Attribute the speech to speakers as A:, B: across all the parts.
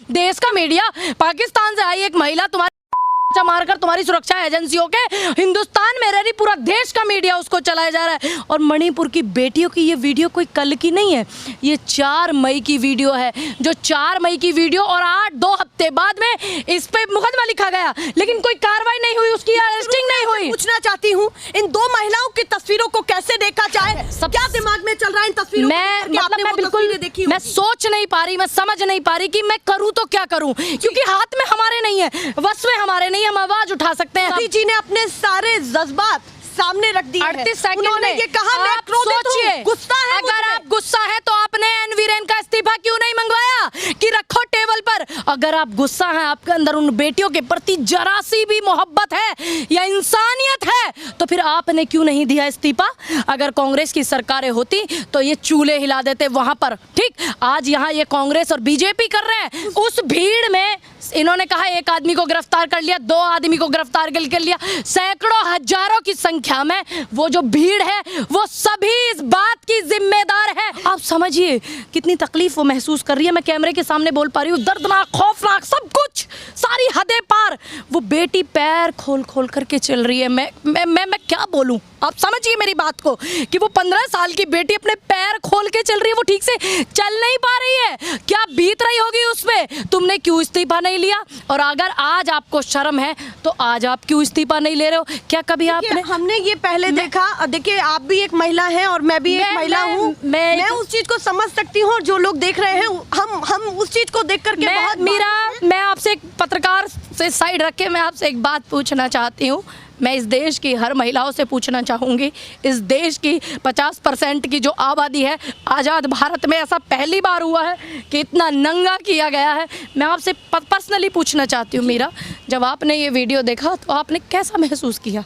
A: देश का मीडिया, पाकिस्तान से आई एक महिला तुम्हारी मारकर तुम्हारी सुरक्षा एजेंसियों के हिंदुस्तान में रह रही पूरा देश का मीडिया उसको चलाया जा रहा है। और मणिपुर की बेटियों की ये वीडियो कोई कल की नहीं है, ये 4 मई की वीडियो है, जो 4 मई की वीडियो और 2 हफ्ते बाद में इस पे मुकदमा लिखा गया, लेकिन कोई कार्रवाई नहीं हुई, उसकी अरेस्टिंग नहीं हुई।
B: पूछना चाहती हूँ इन 2 महिलाओं की तस्वीरों को कैसे देखा जाए, सब क्या दिमाग में चल रहा है इन तस्वीरों
A: मैं बिल्कुल मैं सोच नहीं पा रही, मैं समझ नहीं पा रही कि मैं करूँ तो क्या करूँ, क्योंकि हाथ में हमारे नहीं है, वश में हमारे नहीं, हम आवाज उठा सकते हैं।
B: मोदी जी ने अपने सारे जज्बात सामने रख दिए
A: 38 सेकंड
B: उन्होंने ये कहा मैं
A: सोचिए,
B: गुस्सा है,
A: अगर आप गुस्सा है तो आपने एन वीरेन का इस्तीफा क्यों नहीं मंगवाया कि रखो टेबल पर। अगर आप गुस्सा है, आपके अंदर उन बेटियों के प्रति जरा सी भी मोहब्बत है या इंसानियत है, तो फिर आपने क्यों नहीं दिया इस्तीफा। अगर कांग्रेस की सरकारें होती तो ये चूल्हे हिला देते वहां पर, ठीक। आज यहाँ ये कांग्रेस और बीजेपी कर रहे हैं। उस भीड़ में इन्होंने कहा 1 आदमी को गिरफ्तार कर लिया, 2 आदमी को गिरफ्तार कर लिया, सैकड़ों हजारों की संख्या में वो जो भीड़ है वो सभी इस बात की जिम्मेदार है। आप समझिए कितनी तकलीफ वो महसूस कर रही है। मैं कैमरे के सामने बोल पा रही हूँ, दर्दनाक, खौफनाक, सब कुछ, सारी हदें पार। वो बेटी पैर खोल खोल करके चल रही है। मैं क्या बोलूं, आप समझिए मेरी बात को कि वो 15 साल की बेटी अपने पैर खोल के चल रही है, वो ठीक से चल नहीं पा रही है। क्या बीत रही होगी उस पे, तुमने क्यों इस्तीफा नहीं लिया। और अगर आज आपको शर्म है तो आज आप क्यों इस्तीफा नहीं ले रहे हो। क्या कभी आपने,
B: हमने ये पहले देखा, देखिए आप भी एक महिला हैं और मैं भी एक महिला हूँ, मैं उस चीज को समझ सकती हूँ और जो लोग देख रहे हैं हम उस चीज को देख करके बहुत
A: मीरा, मैं आपसे एक पत्रकार से साइड रख के मैं आपसे एक बात पूछना चाहती हूँ। मैं इस देश की हर महिलाओं से पूछना चाहूँगी, इस देश की 50% की जो आबादी है, आज़ाद भारत में ऐसा पहली बार हुआ है कि इतना नंगा किया गया है। मैं आपसे पर्सनली पूछना चाहती हूँ मीरा, जब आपने ये वीडियो देखा तो आपने कैसा महसूस किया,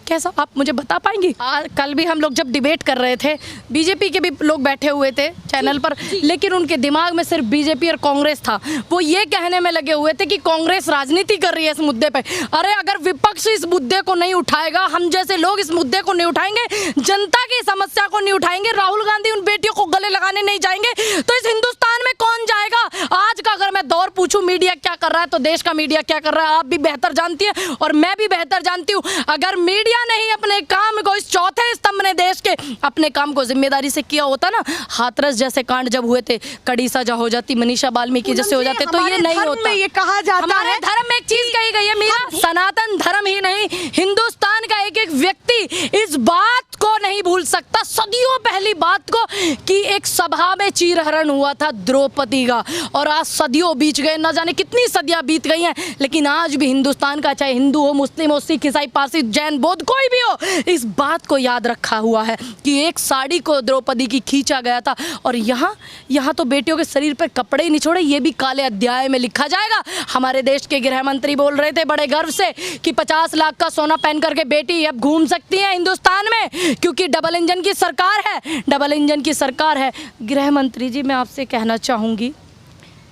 A: कैसा, आप मुझे बता पाएंगी। कल भी हम लोग जब डिबेट कर रहे थे, बीजेपी के भी लोग बैठे हुए थे चैनल पर, लेकिन उनके दिमाग में सिर्फ बीजेपी और कांग्रेस था। वो ये कहने में लगे हुए थे कि कांग्रेस राजनीति कर रही है इस मुद्दे पे। अरे अगर विपक्ष इस मुद्दे को नहीं उठाएगा, हम जैसे लोग इस मुद्दे को नहीं उठाएंगे, जनता की समस्या को नहीं उठाएंगे, राहुल गांधी उन बेटियों को गले लगाने नहीं जाएंगे, तो इस हिंदुस्तान में कौन जाएगा। आज का अगर मैं दौर पूछूं मीडिया क्या कर रहा है, तो देश का मीडिया क्या कर रहा है आप भी बेहतर जानती है और मैं भी बेहतर जानती हूँ। अगर मीडिया नहीं अपने काम को, इस चौथे स्तंभ ने देश के अपने काम को जिम्मेदारी से किया होता ना, हाथरस जैसे कांड जब हुए थे, कड़ी सजा हो जाती, मनीषा बाल्मीकि जैसे हो जाते, तो ये नहीं होता।
B: ये कहा जाता है,
A: धर्म में एक चीज कही गई है मीरा, सनातन धर्म ही नहीं, हिंदुस्तान का एक एक व्यक्ति इस बात को नहीं भूल सकता, सदियों पहली बात को, कि एक सभा में चीरहरण हुआ था द्रौपदी का, और आज सदियों बीत गए, न जाने कितनी सदियां बीत गई हैं, लेकिन आज भी हिंदुस्तान का, चाहे हिंदू हो, मुस्लिम हो, सिख, ईसाई, पारसी, जैन, बौद्ध, कोई भी हो, इस बात को याद रखा हुआ है कि एक साड़ी को द्रौपदी की खींचा गया था। और यहाँ तो बेटियों के शरीर पर कपड़े ही नहीं छोड़े, ये भी काले अध्याय में लिखा जाएगा। हमारे देश के गृह मंत्री बोल रहे थे बड़े गर्व से कि 50 लाख का सोना पहन करके बेटी अब घूम सकती है हिंदुस्तान में, क्योंकि डबल इंजन की सरकार है, डबल इंजन की सरकार है। गृह मंत्री जी, मैं आपसे कहना चाहूँगी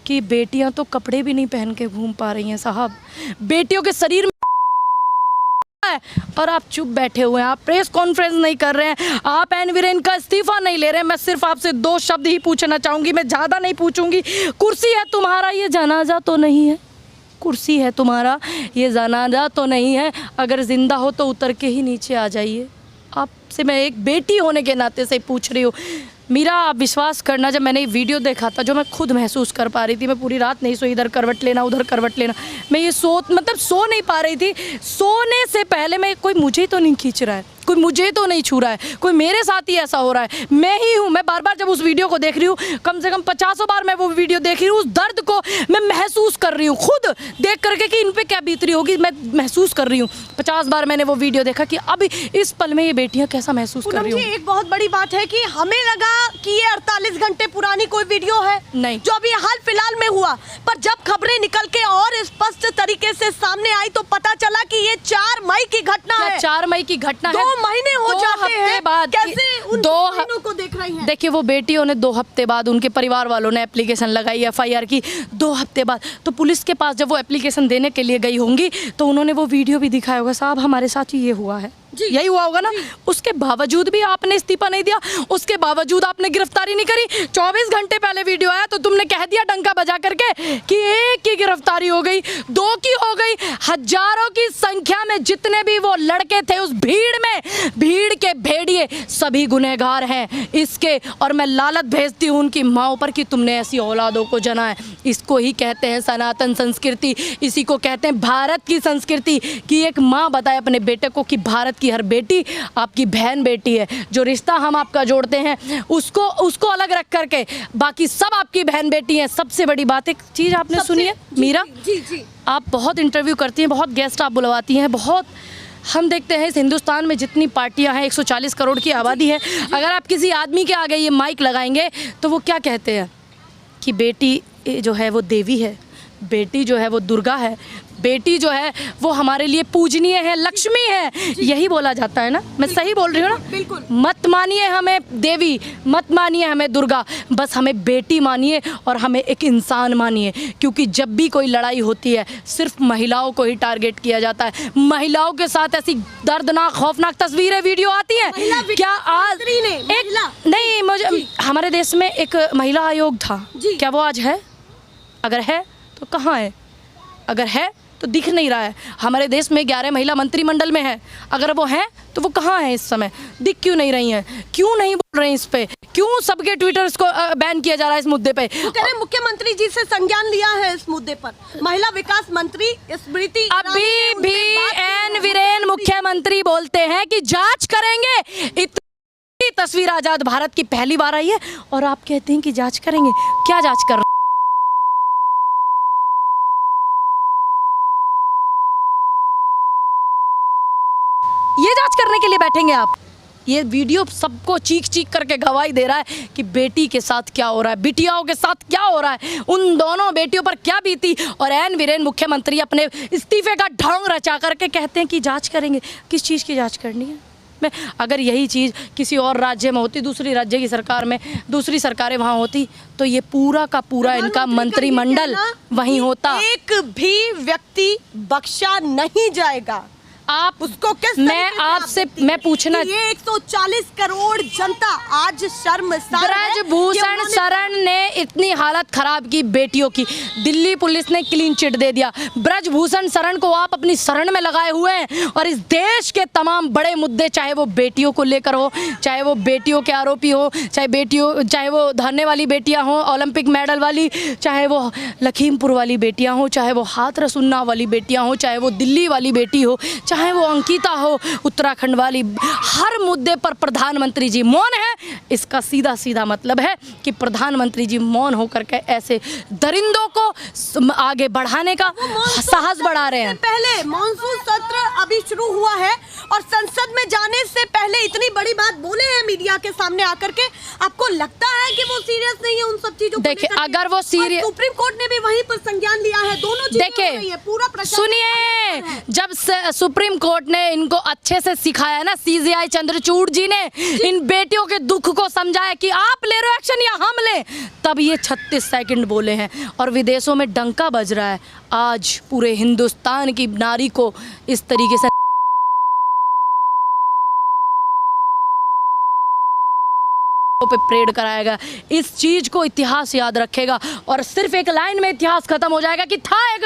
A: कि बेटियां तो कपड़े भी नहीं पहन के घूम पा रही हैं साहब, बेटियों के शरीर में, और आप चुप बैठे हुए हैं, आप प्रेस कॉन्फ्रेंस नहीं कर रहे हैं, आप एन वीरेन का इस्तीफा नहीं ले रहे हैं। मैं सिर्फ आपसे 2 शब्द ही पूछना चाहूँगी, मैं ज़्यादा नहीं पूछूंगी। कुर्सी है तुम्हारा, ये जनाजा तो नहीं है, कुर्सी है तुम्हारा, ये जनाजा तो नहीं है। अगर जिंदा हो तो उतर के ही नीचे आ जाइए। आपसे मैं एक बेटी होने के नाते से पूछ रही हूँ मीरा, आप विश्वास करना, जब मैंने ये वीडियो देखा था, जो मैं खुद महसूस कर पा रही थी, मैं पूरी रात नहीं सोई, इधर करवट लेना उधर करवट लेना, मैं ये सो नहीं पा रही थी। सोने से पहले मैं, कोई मुझे तो नहीं खींच रहा है, कोई मुझे तो नहीं छू रहा है, कोई मेरे साथ ही ऐसा हो रहा है, मैं ही हूँ। मैं बार बार जब उस वीडियो को देख रही हूँ, कम से कम 50 बार मैं वो वीडियो देख रही हूँ, उस दर्द को मैं महसूस कर रही हूँ खुद देख करके कि इन पे क्या बीत रही होगी, मैं महसूस कर रही हूँ। 50 बार मैंने वो वीडियो देखा कि अब इस पल में ये बेटियाँ कैसा महसूस कर रही हूँ।
B: एक बहुत बड़ी बात है कि हमें लगा कि ये 48 घंटे पुरानी कोई वीडियो है,
A: नहीं,
B: जो अभी हाल फिलहाल में हुआ, पर जब खबरें निकल के और स्पष्ट तरीके से सामने आई तो पता चला कि ये 4 मई की घटना है।
A: 4 मई की घटना है,
B: 2 महीने हो जाते हैं
A: बाद,
B: कैसे उन 2 महीनों को देख रही हैं।
A: देखिए, वो बेटियों ने 2 हफ्ते बाद, उनके परिवार वालों ने एप्लीकेशन लगाई FIR की, 2 हफ्ते बाद, तो पुलिस के पास जब वो एप्लीकेशन देने के लिए गई होंगी तो उन्होंने वो वीडियो भी दिखाया होगा, साहब हमारे साथ ही ये हुआ है, यही हुआ होगा ना। उसके बावजूद भी आपने इस्तीफा नहीं दिया, उसके बावजूद आपने गिरफ्तारी नहीं करी। 24 घंटे पहले वीडियो आया तो तुमने कह दिया डंका बजा करके कि एक की गिरफ्तारी हो गई, 2 की हो गई। हजारों की संख्या में जितने भी वो लड़के थे उस भीड़ में, भीड़ के भेड़िए सभी गुनहगार हैं इसके। और मैं लालत भेजती हूँ उनकी माँओं पर कि तुमने ऐसी औलादों को जना है। इसको ही कहते हैं सनातन संस्कृति, इसी को कहते हैं भारत की संस्कृति कि एक माँ बताए अपने बेटे को कि भारत की हर बेटी आपकी बहन बेटी है। जो रिश्ता हम आपका जोड़ते हैं उसको अलग रख करके बाकी सब आपकी बहन बेटी हैं। सबसे बड़ी बात एक चीज़ आपने सुनी है मीरा,
B: जी
A: आप बहुत इंटरव्यू करती हैं, बहुत गेस्ट आप बुलवाती हैं, बहुत हम देखते हैं इस हिंदुस्तान में जितनी पार्टियां हैं 140 करोड़ की आबादी है। अगर आप किसी आदमी के आगे ये माइक लगाएंगे तो वो क्या कहते हैं कि बेटी जो है वो देवी है, बेटी जो है वो दुर्गा है, बेटी जो है वो हमारे लिए पूजनीय है, लक्ष्मी है, यही बोला जाता है ना। मैं सही बोल रही हूँ ना?
B: बिल्कुल।
A: मत मानिए हमें देवी, मत मानिए हमें दुर्गा, बस हमें बेटी मानिए और हमें एक इंसान मानिए। क्योंकि जब भी कोई लड़ाई होती है सिर्फ महिलाओं को ही टारगेट किया जाता है। महिलाओं के साथ ऐसी दर्दनाक खौफनाक तस्वीरें वीडियो आती हैं। क्या आज नहीं, मुझे हमारे देश में एक महिला आयोग था, क्या वो आज है? अगर है तो कहाँ है? अगर है तो दिख नहीं रहा है। हमारे देश में 11 महिला मंत्रिमंडल में है, अगर वो हैं तो वो कहाँ हैं इस समय? दिख क्यों नहीं रही हैं? क्यों नहीं बोल रहे हैं इस पे? क्यों सबके ट्विटर्स को बैन किया जा रहा है इस मुद्दे पे?
B: वो कह रहे मुख्यमंत्री जी से संज्ञान लिया है इस मुद्दे पर। महिला विकास मंत्री स्मृति
A: अभी भी एन वीरेन मुख्यमंत्री बोलते हैं कि जांच करेंगे। इतनी तस्वीर आजाद भारत की पहली बार आई है और आप कहते हैं कि जांच करेंगे। क्या जांच कर? ये जांच करने के लिए बैठेंगे आप? ये वीडियो सबको चीख चीख करके गवाही दे रहा है कि बेटी के साथ क्या हो रहा है, बिटियाओं के साथ क्या हो रहा है, उन दोनों बेटियों पर क्या बीती। और एन वीरेन मुख्यमंत्री अपने इस्तीफे का ढोंग रचा करके कहते हैं कि जांच करेंगे। किस चीज़ की जांच करनी है? मैं अगर यही चीज़ किसी और राज्य में होती, दूसरी राज्य की सरकार में, दूसरी सरकारें वहाँ होती तो ये पूरा का पूरा इनका मंत्रिमंडल वहीं होता।
B: एक भी व्यक्ति बख्शा नहीं जाएगा।
A: आप
B: उसको किस
A: मैं आपसे मैं पूछना,
B: ये 140 करोड़ जनता आज शर्मसार है।
A: ब्रजभूषण शरण ने इतनी हालत खराब की बेटियों की, दिल्ली पुलिस ने क्लीन चिट दे दिया। ब्रजभूषण शरण को आप अपनी शरण में लगाए हुए हैं और इस देश के तमाम बड़े मुद्दे, चाहे वो बेटियों को लेकर हो, चाहे वो बेटियों के आरोपी हो, चाहे वो धरने वाली बेटियां हो, ओलंपिक मेडल वाली, चाहे वो लखीमपुर वाली बेटियां हो, चाहे वो हाथरस उन्नाव वाली बेटियां हो, चाहे वो दिल्ली वाली बेटी हो, चाहे वो अंकिता हो उत्तराखंड वाली, हर मुद्दे पर प्रधानमंत्री जी मौन है। इसका सीधा सीधा मतलब है कि प्रधानमंत्री जी मौन होकर के ऐसे दरिंदों को आगे बढ़ाने का साहस बढ़ा रहे हैं।
B: पहले मॉनसून सत्र अभी शुरू हुआ है और संसद में जाने से पहले इतनी बड़ी बात बोले हैं मीडिया के सामने आकर के। आपको लगता है कि वो सीरियस नहीं है उन सब चीजों को?
A: देखिए, अगर वो सीरियस,
B: सुप्रीम कोर्ट ने भी वहीं पर संज्ञान लिया है। दोनों
A: देखिए
B: पूरा
A: सुनिए, जब सुप्रीम कोर्ट ने इनको अच्छे से सिखाया ना, CJI चंद्रचूड़ जी ने इन बेटियों के दुख को समझाया कि आप ले रहे हो एक्शन या हम ले, तब ये 36 सेकंड बोले हैं। और विदेशों में डंका बज रहा है। आज पूरे हिंदुस्तान की नारी को इस तरीके से पे परेड कराएगा। इस चीज को इतिहास याद रखेगा और सिर्फ एक लाइन में इतिहास खत्म हो जाएगा कि था एक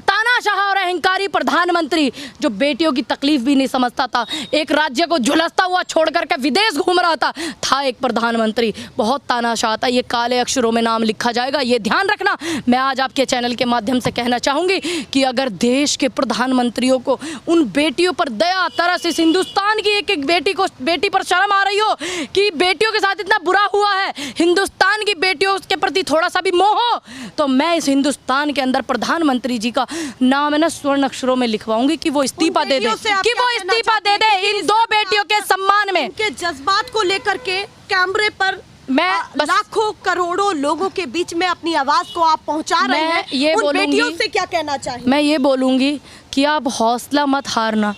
A: तानाशाह और अहंकारी प्रधानमंत्री जो बेटियों की तकलीफ भी नहीं समझता था, एक राज्य को झुलसता हुआ छोड़ करके विदेश घूम रहा था एक प्रधानमंत्री, बहुत तानाशाह था। ये काले अक्षरों में नाम लिखा जाएगा, ये ध्यान रखना। मैं आज आपके चैनल के माध्यम से कहना चाहूंगी कि अगर देश के प्रधानमंत्रियों को उन बेटियों पर दया तरस, इस हिंदुस्तान की एक एक बेटी पर शर्म आ रही हो कि बेटियों के साथ इतना बुरा हुआ है, हिंदुस्तान की बेटियों के प्रति थोड़ा सा भी मोह हो, तो मैं इस हिंदुस्तान के अंदर प्रधानमंत्री जी का नाम है ना स्वर्ण अक्षरों में लिखवाऊंगी कि वो इस्तीफा दे दे, कि वो इस्तीफा दे दे इन 2 बेटियों के सम्मान में।
B: उनके जज्बात को लेकर के कैमरे पर
A: मैं
B: लाखों करोड़ों लोगों के बीच में अपनी आवाज को आप पहुंचा रहे हैं।
A: ये
B: उन बेटियों से क्या कहना चाहिए?
A: मैं ये बोलूंगी कि आप हौसला मत हारना।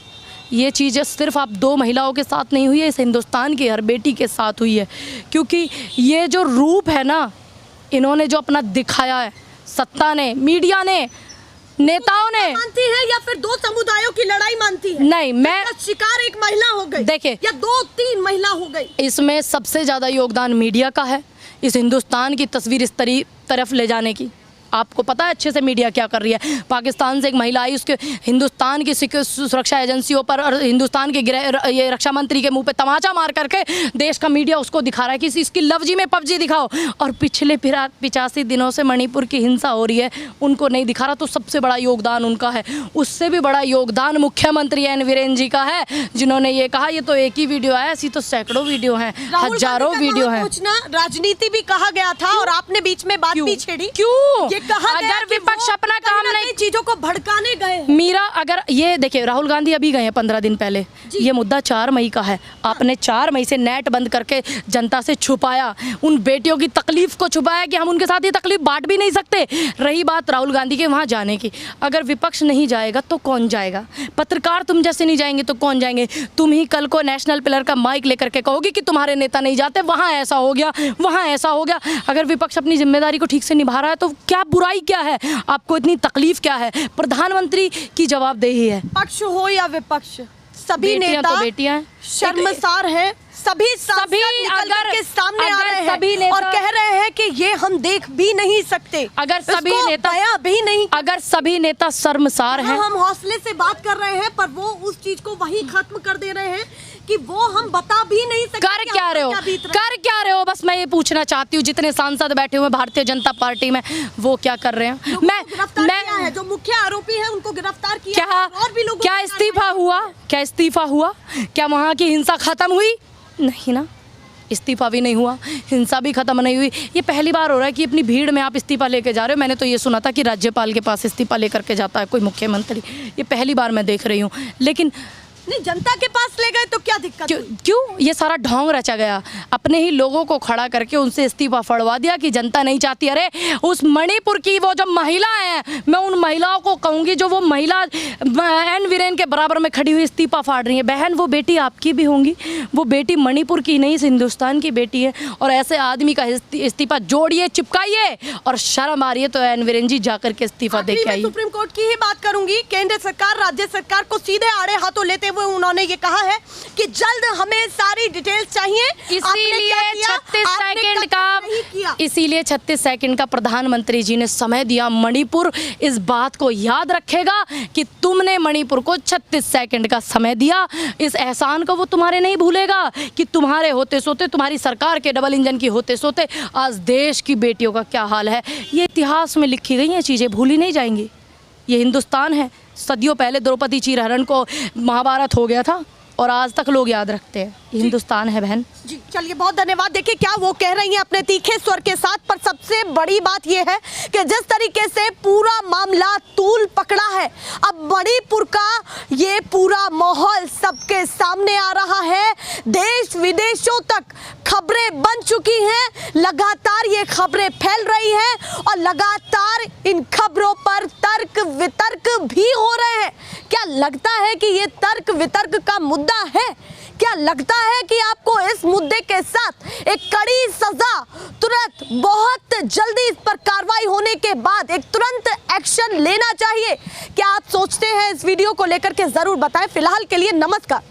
A: ये चीज़ें सिर्फ आप 2 महिलाओं के साथ नहीं हुई है, इस हिंदुस्तान की हर बेटी के साथ हुई है। क्योंकि ये जो रूप है ना, इन्होंने जो अपना दिखाया है, सत्ता ने, मीडिया ने, नेताओं ने
B: मानती है या फिर दो समुदायों की लड़ाई मानती है?
A: नहीं, मैं
B: शिकार एक महिला हो गई,
A: देखिए,
B: या 2-3 महिला हो गई।
A: इसमें सबसे ज्यादा योगदान मीडिया का है, इस हिंदुस्तान की तस्वीर इस तरफ ले जाने की। आपको पता है अच्छे से मीडिया क्या कर रही है। पाकिस्तान से एक महिला आई, उसके हिंदुस्तान की सुरक्षा एजेंसियों पर और हिंदुस्तान के ये रक्षा मंत्री के मुंह पे तमाचा मार करके देश का मीडिया उसको दिखा रहा है कि इसकी लफ्जी में पबजी दिखाओ, और पिछले 85 दिनों से मणिपुर की हिंसा हो रही है उनको नहीं दिखा रहा। तो सबसे बड़ा योगदान उनका है। उससे भी बड़ा योगदान मुख्यमंत्री एन वीरेन जी का है, जिन्होंने ये कहा ये तो एक ही वीडियो है, ऐसी तो सैकड़ों वीडियो हैं, हजारों वीडियो हैं।
B: राजनीति भी कहा गया था और आपने बीच में बात भी छेड़ी।
A: क्यों?
B: कहा गया
A: अगर विपक्ष अपना काम नहीं,
B: चीजों को भड़काने गए।
A: मीरा, अगर ये देखिए राहुल गांधी अभी गए हैं 15 दिन पहले, ये मुद्दा 4 मई का है। आपने 4 मई से नेट बंद करके जनता से छुपाया, उन बेटियों की तकलीफ को छुपाया कि हम उनके साथ ये तकलीफ बांट भी नहीं सकते। रही बात राहुल गांधी के वहाँ जाने की, अगर विपक्ष नहीं जाएगा तो कौन जाएगा? पत्रकार तुम जैसे नहीं जाएंगे तो कौन जाएंगे? तुम ही कल को नेशनल पिलर का माइक लेकर के कहोगे कि तुम्हारे नेता नहीं जाते, वहाँ ऐसा हो गया, वहाँ ऐसा हो गया। अगर विपक्ष अपनी जिम्मेदारी को ठीक से निभा रहा है तो क्या बुराई क्या है? आपको इतनी तकलीफ क्या है? प्रधानमंत्री की जवाबदेही है।
B: पक्ष हो या विपक्ष, सभी नेता
A: तो बेटियां
B: शर्मसार हैं। सभी अगर के सामने आ रहे हैं और कह रहे हैं कि ये हम देख भी नहीं सकते।
A: अगर सभी नेता
B: भी नहीं,
A: अगर सभी नेता शर्मसार हैं,
B: हम हौसले से बात कर रहे हैं, पर वो उस चीज को वही खत्म कर दे रहे हैं कि वो हम बता भी नहीं सकते।
A: कर क्या रहे हो? बस मैं ये पूछना चाहती हूँ, जितने सांसद बैठे हुए भारतीय जनता पार्टी में, वो क्या कर रहे हैं?
B: मैं जो मुख्य आरोपी है उनको गिरफ्तार किया, और भी लोग
A: क्या इस्तीफा हुआ? क्या इस्तीफा हुआ? क्या वहाँ की हिंसा खत्म हुई? नहीं ना, इस्तीफा भी नहीं हुआ, हिंसा भी खत्म नहीं हुई। ये पहली बार हो रहा है कि अपनी भीड़ में आप इस्तीफा लेके जा रहे हो। मैंने तो ये सुना था कि राज्यपाल के पास इस्तीफा लेकर के जाता है कोई मुख्यमंत्री, ये पहली बार मैं देख रही हूँ। लेकिन
B: नहीं, जनता के पास ले गए तो क्या दिक्कत?
A: क्यों? ये सारा ढोंग रचा गया, अपने ही लोगों को खड़ा करके उनसे इस्तीफा फड़वा दिया कि जनता नहीं चाहती। अरे उस मणिपुर की वो जो महिला है, मैं उन महिलाओं को कहूँगी जो वो महिला एन वीरेन के बराबर में खड़ी हुई इस्तीफा फाड़ रही है। बहन, वो बेटी आपकी भी होंगी, वो बेटी मणिपुर की नहीं, इस हिंदुस्तान की बेटी है। और ऐसे आदमी का इस्तीफा जोड़िए, चिपकाइए, और शर्म आ रही है तो एन वीरेन जी जाकर के इस्तीफा दे के आइए।
B: सुप्रीम कोर्ट की ही बात करूंगी। केंद्र सरकार राज्य सरकार को सीधे आड़े हाथों लेते हुए उन्होंने ये कहा है कि जल्द हमें सारी डिटेल्स चाहिए।
A: इसीलिए 36 सेकंड का प्रधानमंत्री जी ने समय दिया। मणिपुर इस बात को याद रखेगा कि तुमने मणिपुर को 36 सेकंड का समय दिया। इस एहसान को वो तुम्हारे नहीं भूलेगा कि तुम्हारे होते सोते, तुम्हारी सरकार के डबल इंजन की होते सोते आज देश की बेटियों का क्या हाल है। ये इतिहास में लिखी गई हैं चीज़ें, भूली नहीं जाएंगी। ये हिंदुस्तान है। सदियों पहले द्रौपदी चीरहरण को महाभारत हो गया था और आज तक लोग याद रखते हैं। हिंदुस्तान है बहन
B: जी। चलिए, बहुत धन्यवाद। देखिए क्या वो कह रही हैं अपने तीखे स्वर के साथ, पर सबसे बड़ी बात ये है कि जिस तरीके से पूरा मामला तूल पकड़ा है, अब मणिपुर का ये पूरा माहौल सबके सामने आ रहा है। देश विदेशों तक खबरें बन चुकी हैं, लगातार ये खबरें फैल रही हैं और लगातार इन खबरों पर तर्क वितर्क भी हो रहे हैं। क्या लगता है कि ये तर्क वितर्क का मुद्दा है? क्या लगता है कि आपको इस मुद्दे के साथ एक कड़ी सजा तुरंत, बहुत जल्दी इस पर कार्रवाई होने के बाद एक तुरंत एक्शन लेना चाहिए? क्या आप सोचते हैं? इस वीडियो को लेकर के जरूर बताएं। फिलहाल के लिए नमस्कार।